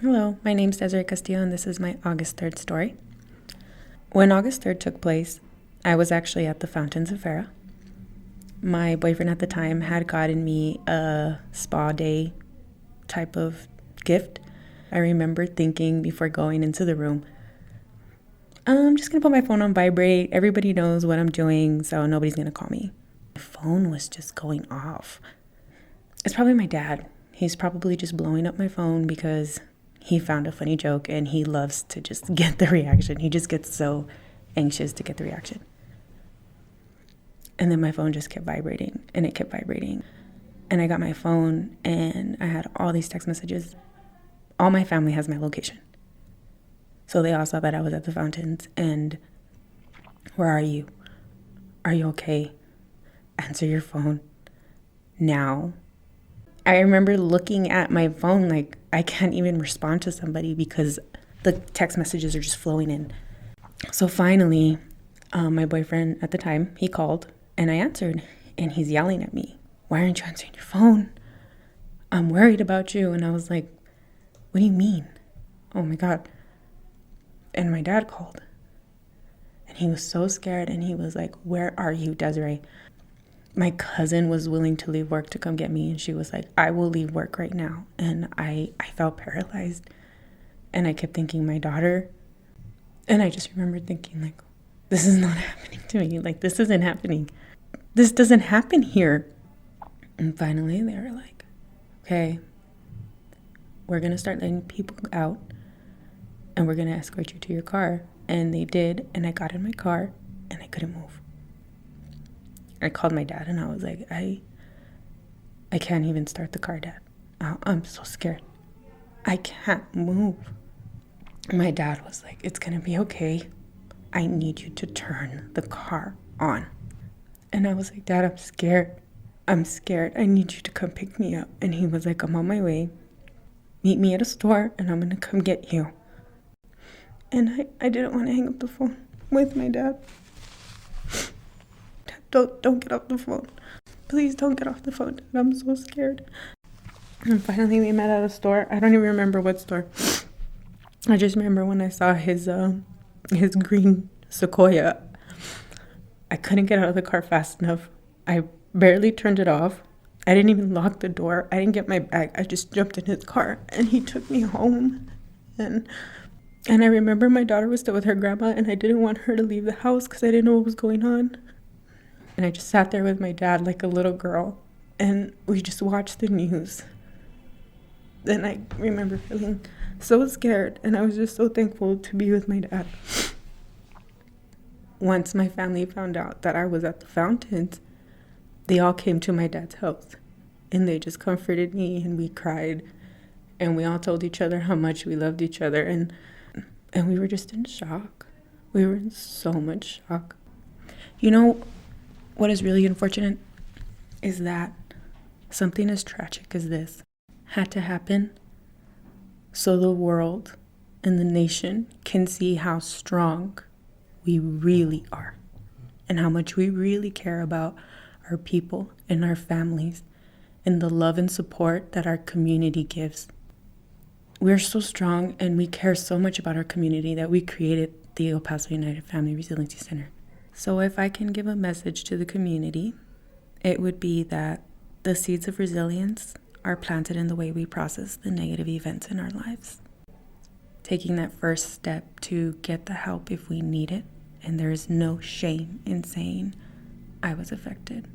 Hello, my name's Desiree Castillo, and this is my August 3rd story. When August 3rd took place, I was actually at the Fountains of Farah. My boyfriend at the time had gotten me a spa day type of gift. I remember thinking before going into the room, I'm just going to put my phone on vibrate. Everybody knows what I'm doing, so nobody's going to call me. My phone was just going off. It's probably my dad. He's probably just blowing up my phone because he found a funny joke and he loves to just get the reaction. He just gets so anxious to get the reaction. And then my phone just kept vibrating and it kept vibrating. And I got my phone and I had all these text messages. All my family has my location. So they all saw that I was at the fountains and, where are you? Are you okay? Answer your phone now. I remember looking at my phone like I can't even respond to somebody because the text messages are just flowing in. So finally, my boyfriend at the time, he called and I answered and he's yelling at me. Why aren't you answering your phone? I'm worried about you. And I was like, what do you mean? Oh my God. And my dad called and he was so scared and he was like, where are you, Desiree? My cousin was willing to leave work to come get me and she was like, I will leave work right now. And I felt paralyzed and I kept thinking my daughter. And I just remembered thinking like, this is not happening to me. Like, this isn't happening. This doesn't happen here. And finally they were like, okay, we're going to start letting people out and we're going to escort you to your car. And they did. And I got in my car and I couldn't move. I called my dad and I was like, I can't even start the car, Dad. I'm so scared. I can't move. My dad was like, it's going to be okay. I need you to turn the car on. And I was like, Dad, I'm scared. I'm scared. I need you to come pick me up. And he was like, I'm on my way. Meet me at a store and I'm going to come get you. And I didn't want to hang up the phone with my dad. Don't get off the phone. Please don't get off the phone. I'm so scared. And finally we met at a store. I don't even remember what store. I just remember when I saw his green Sequoia. I couldn't get out of the car fast enough. I barely turned it off. I didn't even lock the door. I didn't get my bag. I just jumped in his car and he took me home. And I remember my daughter was still with her grandma and I didn't want her to leave the house because I didn't know what was going on. And I just sat there with my dad like a little girl and we just watched the news. Then I remember feeling so scared and I was just so thankful to be with my dad. Once my family found out that I was at the fountains, they all came to my dad's house and they just comforted me and we cried and we all told each other how much we loved each other and we were just in shock. We were in so much shock. You know, what is really unfortunate is that something as tragic as this had to happen so the world and the nation can see how strong we really are and how much we really care about our people and our families and the love and support that our community gives. We're so strong and we care so much about our community that we created the El Paso United Family Resiliency Center. So if I can give a message to the community, it would be that the seeds of resilience are planted in the way we process the negative events in our lives. Taking that first step to get the help if we need it, and there is no shame in saying, I was affected.